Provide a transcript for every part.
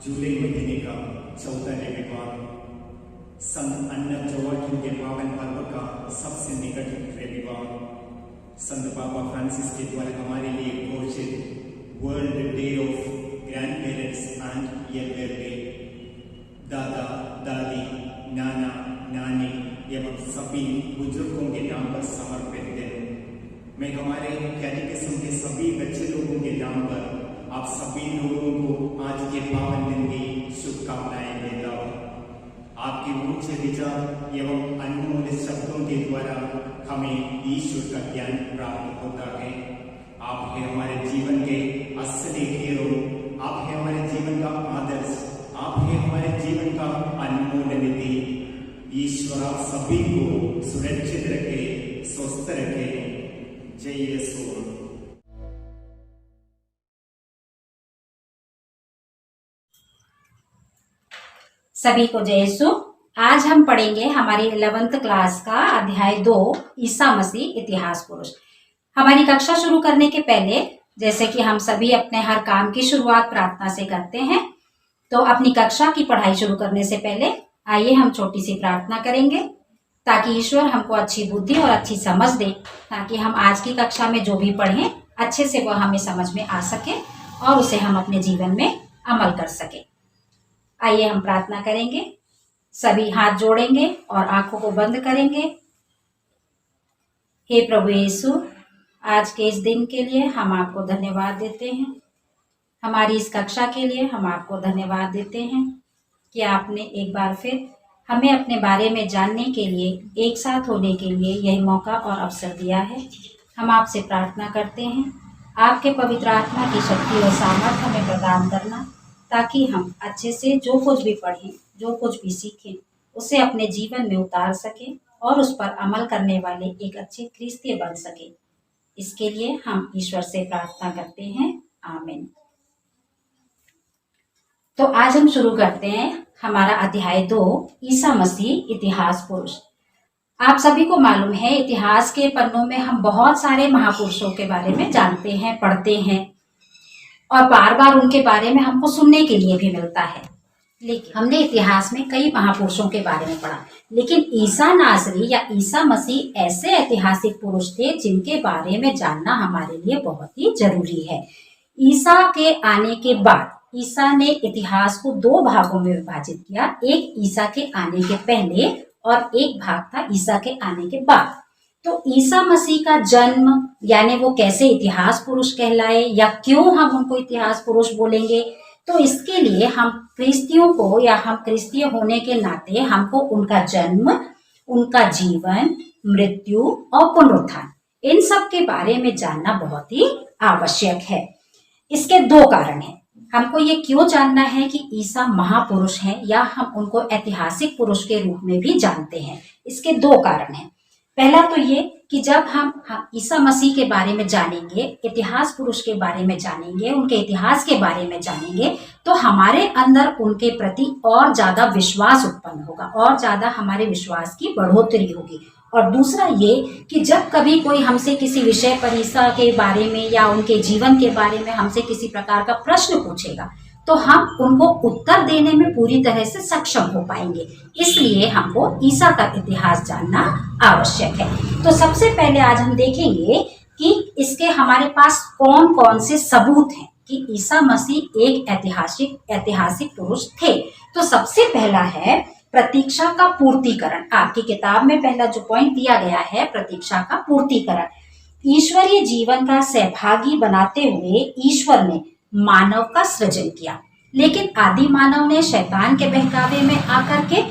जुलाई महीने का 14 रविवार संत अन्ना जोआकिम के पावन पर्व का सबसे निकट रविवार संत पापा फ्रांसिस के द्वारा हमारे लिए घोषित world day of grand parents and Elder day. दादा दादी नाना नानी एवं सभी बुजुर्गों के नाम पर समर्पित है। मैं हमारे कैटेकिज्म के सभी बच्चे लोगों के नाम पर आप सभी लोगों को आज के पावन दिन की शुभकामनाएं देता हूँ। आपके ऊंचे विचार एवं अनमोल शब्दों के द्वारा हमें ईश्वर का ज्ञान प्राप्त होता है। आप हैं हमारे जीवन के असली हीरो, आप हैं हमारे जीवन का आदर्श, आप हैं हमारे जीवन का अनमोल निधि। ईश्वर आप सभी को सुरक्षित रखे, स्वस्थ रखे। जय यीशु। सभी को जय यीशु। आज हम पढ़ेंगे हमारी 11th क्लास का अध्याय 2 ईसा मसीह इतिहास पुरुष। हमारी कक्षा शुरू करने के पहले जैसे कि हम सभी अपने हर काम की शुरुआत प्रार्थना से करते हैं, तो अपनी कक्षा की पढ़ाई शुरू करने से पहले आइए हम छोटी सी प्रार्थना करेंगे ताकि ईश्वर हमको अच्छी बुद्धि और अच्छी समझ दे, ताकि हम आज की कक्षा में जो भी पढ़ें अच्छे से वह हमें समझ में आ सके और उसे हम अपने जीवन में अमल कर सके। आइए हम प्रार्थना करेंगे। सभी हाथ जोड़ेंगे और आंखों को बंद करेंगे। हे प्रभु यीशु, आज के इस दिन के लिए हम आपको धन्यवाद देते हैं। हमारी इस कक्षा के लिए हम आपको धन्यवाद देते हैं कि आपने एक बार फिर हमें अपने बारे में जानने के लिए, एक साथ होने के लिए यह मौका और अवसर दिया है। हम आपसे प्रार्थना करते हैं आपके पवित्र आत्मा की शक्ति और सामर्थ्य हमें प्रदान करना, ताकि हम अच्छे से जो कुछ भी पढ़ें, जो कुछ भी सीखें, उसे अपने जीवन में उतार सकें और उस पर अमल करने वाले एक अच्छे क्रिस्ती बन सकें। इसके लिए हम ईश्वर से प्रार्थना करते हैं। आमीन। तो आज हम शुरू करते हैं हमारा अध्याय 2 ईसा मसीह इतिहास पुरुष। आप सभी को मालूम है, इतिहास के पन्नों में हम बहुत सारे महापुरुषों के बारे में जानते हैं, पढ़ते हैं और बार बार उनके बारे में हमको सुनने के लिए भी मिलता है। लेकिन हमने इतिहास में कई महापुरुषों के बारे में पढ़ा, लेकिन ईसा नासरी या ईसा मसीह ऐसे ऐतिहासिक पुरुष थे जिनके बारे में जानना हमारे लिए बहुत ही जरूरी है। ईसा के आने के बाद ईसा ने इतिहास को 2 भागों में विभाजित किया। एक ईसा के आने के पहले और एक भाग था ईसा के आने के बाद। तो ईसा मसीह का जन्म, यानी वो कैसे इतिहास पुरुष कहलाए या क्यों हम उनको इतिहास पुरुष बोलेंगे, तो इसके लिए हम क्रिस्तियों को या हम क्रिस्तीय होने के नाते हमको उनका जन्म, उनका जीवन, मृत्यु और पुनरुत्थान, इन सब के बारे में जानना बहुत ही आवश्यक है। इसके 2 कारण हैं। हमको ये क्यों जानना है कि ईसा महापुरुष हैं या हम उनको ऐतिहासिक पुरुष के रूप में भी जानते हैं। इसके 2 कारण हैं। पहला तो ये कि जब हम ईसा मसीह के बारे में जानेंगे, इतिहास पुरुष के बारे में जानेंगे, उनके इतिहास के बारे में जानेंगे, तो हमारे अंदर उनके प्रति और ज्यादा विश्वास उत्पन्न होगा और ज्यादा हमारे विश्वास की बढ़ोतरी होगी। और दूसरा ये कि जब कभी कोई हमसे किसी विषय पर ईसा के बारे में या उनके जीवन के बारे में हमसे किसी प्रकार का प्रश्न पूछेगा, तो हम उनको उत्तर देने में पूरी तरह से सक्षम हो पाएंगे। इसलिए हमको ईसा का इतिहास जानना आवश्यक है। तो सबसे पहले आज हम देखेंगे कि इसके हमारे पास कौन कौन से सबूत हैं कि ईसा मसीह एक ऐतिहासिक पुरुष थे। तो सबसे पहला है प्रतीक्षा का पूर्तिकरण। आपकी किताब में पहला जो पॉइंट दिया गया है, प्रतीक्षा का पूर्तिकरण। ईश्वरीय जीवन का सहभागी बनाते हुए ईश्वर ने मानव का सृजन किया, लेकिन आदि मानव ने शैतान के बहकावे में आकर के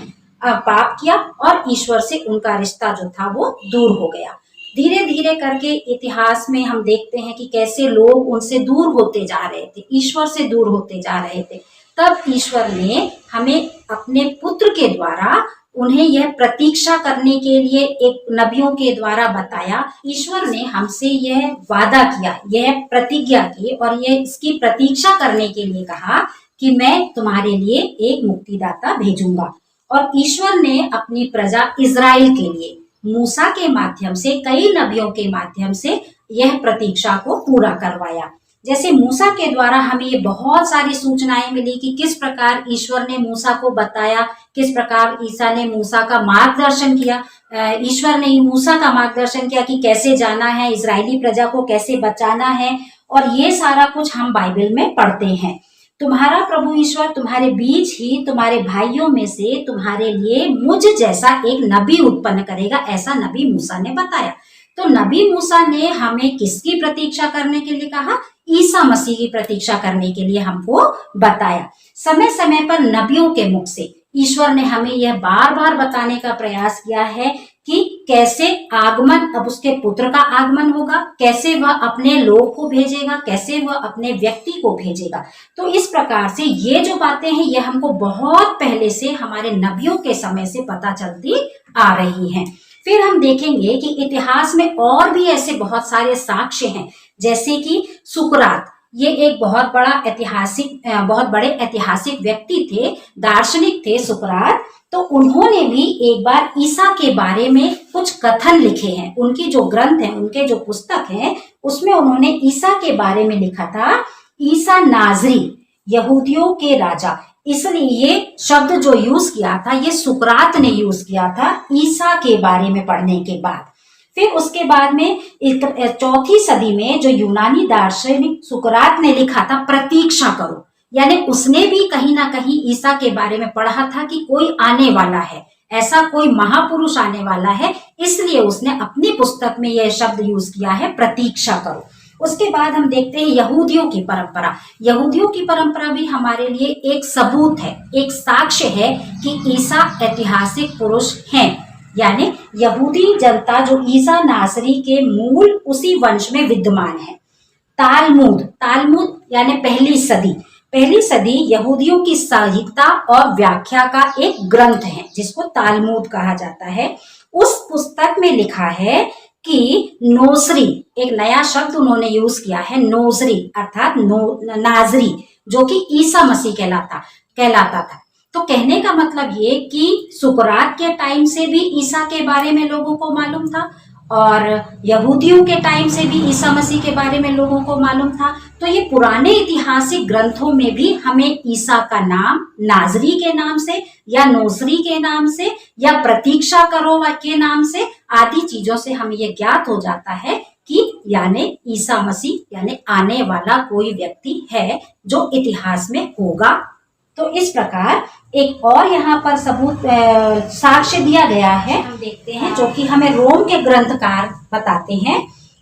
पाप किया और ईश्वर से उनका रिश्ता जो था वो दूर हो गया। धीरे धीरे करके इतिहास में हम देखते हैं कि कैसे लोग उनसे दूर होते जा रहे थे, ईश्वर से दूर होते जा रहे थे। तब ईश्वर ने हमें अपने पुत्र के द्वारा उन्हें यह प्रतीक्षा करने के लिए एक नबियों के द्वारा बताया। ईश्वर ने हमसे यह वादा किया, यह प्रतिज्ञा की और यह इसकी प्रतीक्षा करने के लिए कहा कि मैं तुम्हारे लिए एक मुक्तिदाता भेजूंगा। और ईश्वर ने अपनी प्रजा इजराइल के लिए मूसा के माध्यम से, कई नबियों के माध्यम से यह प्रतीक्षा को पूरा करवाया। जैसे मूसा के द्वारा हमें ये बहुत सारी सूचनाएं मिली कि किस प्रकार ईश्वर ने मूसा को बताया, किस प्रकार ईसा ने मूसा का मार्गदर्शन किया, ईश्वर ने मूसा का मार्गदर्शन किया कि कैसे जाना है, इजरायली प्रजा को कैसे बचाना है, और ये सारा कुछ हम बाइबल में पढ़ते हैं। तुम्हारा प्रभु ईश्वर तुम्हारे बीच ही तुम्हारे भाइयों में से तुम्हारे लिए मुझ जैसा एक नबी उत्पन्न करेगा, ऐसा नबी मूसा ने बताया। तो नबी मूसा ने हमें किसकी प्रतीक्षा करने के लिए कहा? ईसा मसीह की प्रतीक्षा करने के लिए हमको बताया। समय समय पर नबियों के मुख से ईश्वर ने हमें यह बार बार बताने का प्रयास किया है कि कैसे आगमन, अब उसके पुत्र का आगमन होगा, कैसे वह अपने लोग को भेजेगा, कैसे वह अपने व्यक्ति को भेजेगा। तो इस प्रकार से ये जो बातें हैं ये हमको बहुत पहले से हमारे नबियों के समय से पता चलती आ रही हैं। फिर हम देखेंगे कि इतिहास में और भी ऐसे बहुत सारे साक्ष्य हैं, जैसे कि सुकरात, ये एक बहुत बड़े ऐतिहासिक व्यक्ति थे, दार्शनिक थे सुकरात। तो उन्होंने भी एक बार ईसा के बारे में कुछ कथन लिखे हैं। उनकी जो ग्रंथ है, उनके जो पुस्तक है, उसमें उन्होंने ईसा के बारे में लिखा था, ईसा नाजरी, यहूदियों के राजा। इसलिए ये शब्द जो यूज किया था ये सुकरात ने यूज किया था ईसा के बारे में पढ़ने के बाद। फिर उसके बाद में 4वीं सदी में जो यूनानी दार्शनिक सुकरात ने लिखा था, प्रतीक्षा करो, यानी उसने भी कहीं ना कहीं ईसा के बारे में पढ़ा था कि कोई आने वाला है, ऐसा कोई महापुरुष आने वाला है, इसलिए उसने अपनी पुस्तक में यह शब्द यूज किया है, प्रतीक्षा करो। उसके बाद हम देखते हैं यहूदियों की परंपरा। यहूदियों की परंपरा भी हमारे लिए एक सबूत है, एक साक्ष्य है कि ईसा ऐतिहासिक पुरुष हैं। यानी यहूदी जनता जो ईसा नासरी के मूल उसी वंश में विद्यमान है। तालमुद यानी पहली सदी यहूदियों की साहित्य और व्याख्या का एक ग्रंथ है जिसको तालमुद कहा जाता है। उस पुस्तक में लिखा है कि नोसरी, एक नया शब्द उन्होंने यूज किया है, नोसरी अर्थात नाजरी, जो कि ईसा मसीह कहलाता था। तो कहने का मतलब ये कि सुकरात के टाइम से भी ईसा के बारे में लोगों को मालूम था और यहूदियों के टाइम से भी ईसा मसीह के बारे में लोगों को मालूम था। तो ये पुराने ऐतिहासिक ग्रंथों में भी हमें ईसा का नाम नाजरी के नाम से या नोसरी के नाम से या प्रतीक्षा करो के नाम से आदि चीजों से हमें ये ज्ञात हो जाता है कि यानी ईसा मसीह यानी आने वाला कोई व्यक्ति है जो इतिहास में होगा। तो इस प्रकार एक और यहाँ पर सबूत साक्ष्य दिया गया है, हम देखते हैं, जो कि हमें रोम के ग्रंथकार बताते हैं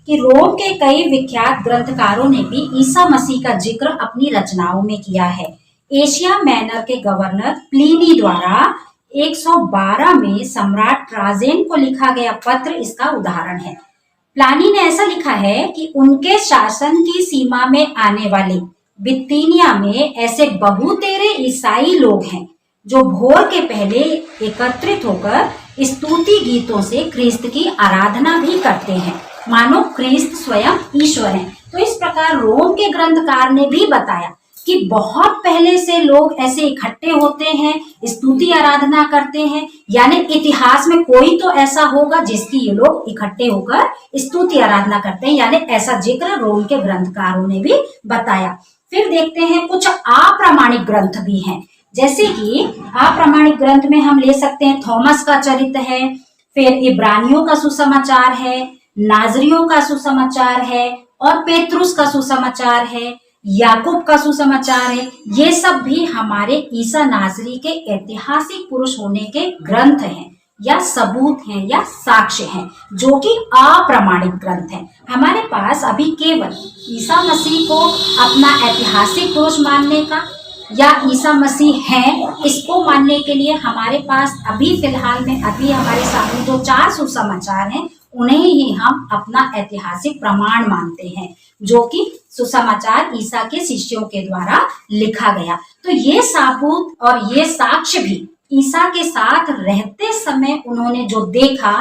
कि रोम के कई विख्यात ग्रंथकारों ने भी ईसा मसीह का जिक्र अपनी रचनाओं में किया है। एशिया माइनर के गवर्नर प्लिनी द्वारा 112 में सम्राट ट्राजेन को लिखा गया पत्र इसका उदाहरण है। प्लानी ने ऐसा लिखा है कि उनके शासन की सीमा में आने वाले बितीनिया में ऐसे बहुतेरे ईसाई लोग हैं जो भोर के पहले एकत्रित होकर स्तुति गीतों से ख्रिस्त की आराधना भी करते हैं, मानो ख्रिस्त स्वयं ईश्वर है। तो इस प्रकार रोम के ग्रंथकार ने भी बताया कि बहुत पहले से लोग ऐसे इकट्ठे होते हैं, स्तुति आराधना करते हैं, यानी इतिहास में कोई तो ऐसा होगा जिसकी ये लोग इकट्ठे होकर स्तुति आराधना करते हैं, यानी ऐसा जिक्र रोम के ग्रंथकारों ने भी बताया। फिर देखते हैं कुछ अप्रामाणिक ग्रंथ भी हैं, जैसे कि अप्रामाणिक ग्रंथ में हम ले सकते हैं थॉमस का चरित्र है, फिर इब्रानियों का सुसमाचार है, नाजरियों का सुसमाचार है और पेत्रुस का सुसमाचार है, याकूब का सुसमाचार है। ये सब भी हमारे ईसा नाजरी के ऐतिहासिक पुरुष होने के ग्रंथ हैं या सबूत हैं या साक्ष्य हैं, जो कि अप्रामाणिक ग्रंथ हैं। हमारे पास अभी केवल ईसा मसीह को अपना ऐतिहासिक पुरुष मानने का या ईसा मसीह है इसको मानने के लिए हमारे पास अभी फिलहाल में अभी हमारे सामने जो 4 सुसमाचार हैं उन्हें ही हम अपना ऐतिहासिक प्रमाण मानते हैं, जो कि सुसमाचार ईसा के शिष्यों के द्वारा लिखा गया। तो ये सबूत और ये साक्ष्य भी ईसा के साथ रहते समय उन्होंने जो देखा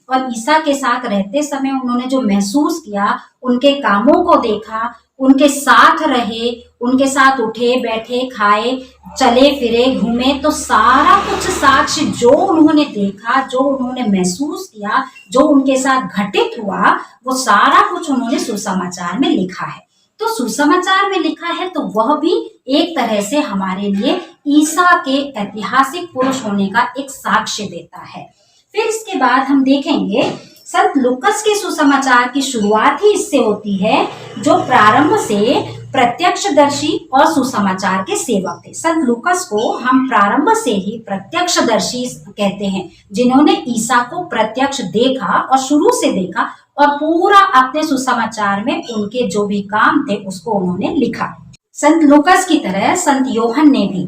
और ईसा के साथ रहते समय उन्होंने जो महसूस किया, उनके कामों को देखा, उनके साथ रहे, उनके साथ उठे बैठे खाए चले फिरे घूमे, तो सारा कुछ साक्ष्य जो उन्होंने देखा, जो उन्होंने महसूस किया, जो उनके साथ घटित हुआ, वो सारा कुछ उन्होंने सुसमाचार में लिखा है। तो सुसमाचार में लिखा है तो वह भी एक तरह से हमारे लिए ईसा के ऐतिहासिक पुरुष होने का एक साक्ष्य देता है। फिर इसके बाद हम देखेंगे संत लूकस के सुसमाचार की शुरुआत ही इससे होती है, जो प्रारंभ से प्रत्यक्षदर्शी और सुसमाचार के सेवक थे। संत लूकस को हम प्रारंभ से ही प्रत्यक्षदर्शी कहते हैं, जिन्होंने ईसा को प्रत्यक्ष देखा और शुरू से देखा और पूरा अपने सुसमाचार में उनके जो भी काम थे उसको उन्होंने लिखा। संत लूकस की तरह संत योहन ने भी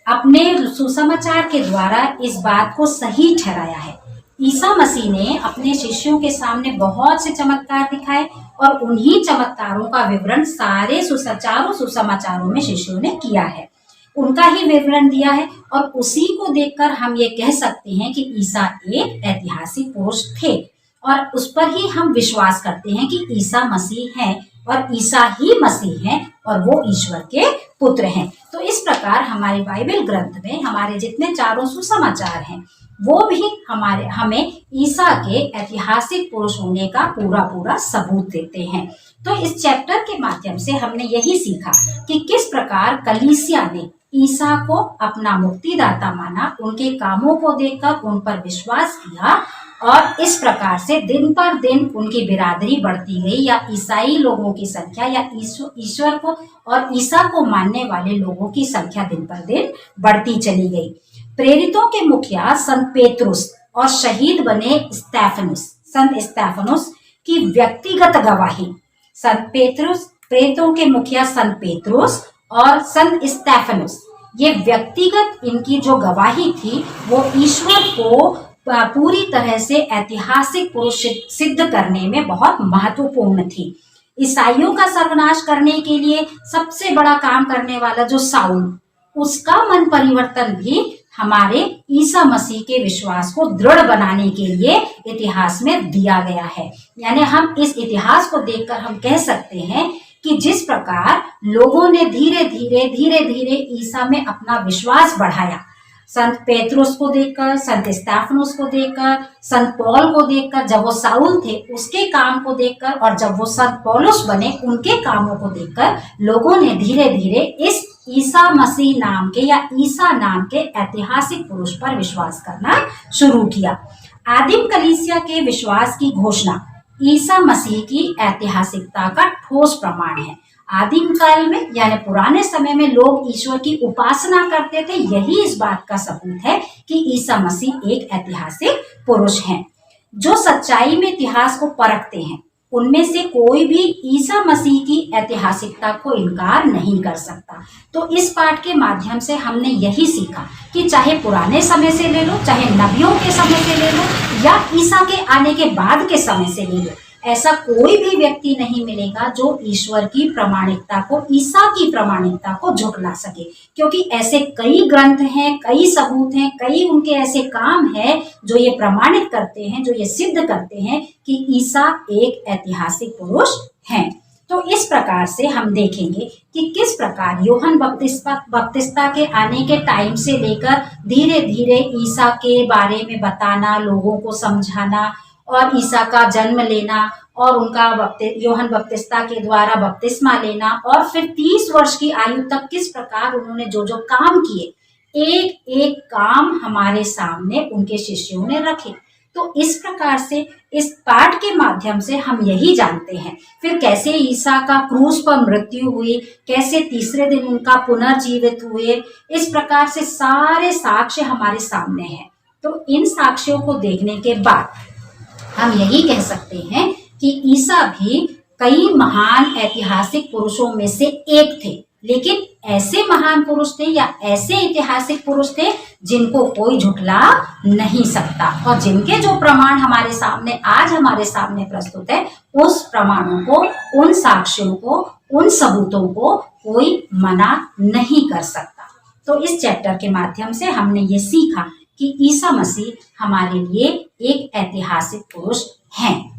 अपने सुसमाचार के द्वारा इस बात को सही ठहराया है। ईसा मसीह ने अपने शिष्यों के सामने बहुत से चमत्कार दिखाए और उन्हीं चमत्कारों का विवरण सारे सुसमाचारों में शिष्यों ने किया है, उनका ही विवरण दिया है। और उसी को देखकर हम ये कह सकते हैं कि ईसा एक ऐतिहासिक पुरुष थे और उस पर ही हम विश्वास करते हैं कि ईसा मसीह है और ईसा ही मसीह है और वो ईश्वर के पुत्र हैं। तो इस प्रकार हमारे बाइबल ग्रंथ में हमारे जितने चारों सुसमाचार हैं वो भी हमें ईसा के ऐतिहासिक पुरुष होने का पूरा सबूत देते हैं। तो इस चैप्टर के माध्यम से हमने यही सीखा कि किस प्रकार कलीसिया ने ईसा को अपना मुक्तिदाता माना, उनके कामों को देखकर उन पर विश्वास किया और इस प्रकार से दिन पर दिन उनकी बिरादरी बढ़ती गई, या ईसाई लोगों की संख्या या ईश्वर को और ईसा को मानने वाले लोगों की संख्या दिन पर दिन बढ़ती चली गई। प्रेरितों के मुखिया संत पेत्रुस और शहीद बने संत स्तेफनुस की व्यक्तिगत गवाही, संत पेत्रुस, प्रेरितों के मुखिया संत पेत्रुस और संत स्तेफनुस, ये व्यक्तिगत इनकी जो गवाही थी वो ईश्वर को पूरी तरह से ऐतिहासिक पुरुष सिद्ध करने में बहुत महत्वपूर्ण थी। ईसाइयों का सर्वनाश करने के लिए सबसे बड़ा काम करने वाला जो साउल, उसका मन परिवर्तन भी हमारे ईसा मसीह के विश्वास को दृढ़ बनाने के लिए इतिहास में दिया गया है। यानी हम इस इतिहास को देखकर हम कह सकते हैं कि जिस प्रकार लोगों ने धीरे धीरे ईसा में अपना विश्वास बढ़ाया, संत पेत्रुस को देखकर, संत स्तेफनुस को देखकर, संत पौल को देखकर, जब वो साउल थे उसके काम को देखकर, और जब वो संत पौलुस बने उनके कामों को देखकर लोगों ने धीरे धीरे इस ईसा मसीह नाम के या ईसा नाम के ऐतिहासिक पुरुष पर विश्वास करना शुरू किया। आदिम कलीसिया के विश्वास की घोषणा ईसा मसीह की ऐतिहासिकता का ठोस प्रमाण है। आदिम काल में यानी पुराने समय में लोग ईश्वर की उपासना करते थे, यही इस बात का सबूत है कि ईसा मसीह एक ऐतिहासिक पुरुष हैं। जो सच्चाई में इतिहास को परखते हैं उनमें से कोई भी ईसा मसीह की ऐतिहासिकता को इनकार नहीं कर सकता। तो इस पाठ के माध्यम से हमने यही सीखा कि चाहे पुराने समय से ले लो, चाहे नबियों के समय से ले लो, या ईसा के आने के बाद के समय से ले लो, ऐसा कोई भी व्यक्ति नहीं मिलेगा जो ईश्वर की प्रामाणिकता को, ईसा की प्रामाणिकता को झुठला सके, क्योंकि ऐसे कई ग्रंथ हैं, कई सबूत हैं, कई उनके ऐसे काम हैं जो ये प्रमाणित करते हैं, जो ये सिद्ध करते हैं कि ईसा एक ऐतिहासिक पुरुष हैं। तो इस प्रकार से हम देखेंगे कि किस प्रकार यूहन्ना बपतिस्मा के आने के टाइम से लेकर धीरे धीरे ईसा के बारे में बताना, लोगों को समझाना और ईसा का जन्म लेना और उनका यूहन्ना बपतिस्मा के द्वारा बपतिस्मा लेना, और फिर 30 वर्ष की आयु तक किस प्रकार उन्होंने जो जो काम किए, एक एक काम हमारे सामने उनके शिष्यों ने रखे। तो इस प्रकार से इस पाठ के माध्यम से हम यही जानते हैं फिर कैसे ईसा का क्रूस पर मृत्यु हुई, कैसे तीसरे दिन उनका पुनर्जीवित हुए, इस प्रकार से सारे साक्ष्य हमारे सामने हैं। तो इन साक्ष्यों को देखने के बाद हम यही कह सकते हैं कि ईसा भी कई महान ऐतिहासिक पुरुषों में से एक थे, लेकिन ऐसे महान पुरुष थे या ऐसे ऐतिहासिक पुरुष थे जिनको कोई झुठला नहीं सकता, और जिनके जो प्रमाण हमारे सामने आज हमारे सामने प्रस्तुत है, उस प्रमाणों को, उन साक्ष्यों को, उन सबूतों को कोई मना नहीं कर सकता। तो इस चैप्टर के माध्यम से हमने ये सीखा कि ईसा मसीह हमारे लिए एक ऐतिहासिक पुरुष हैं।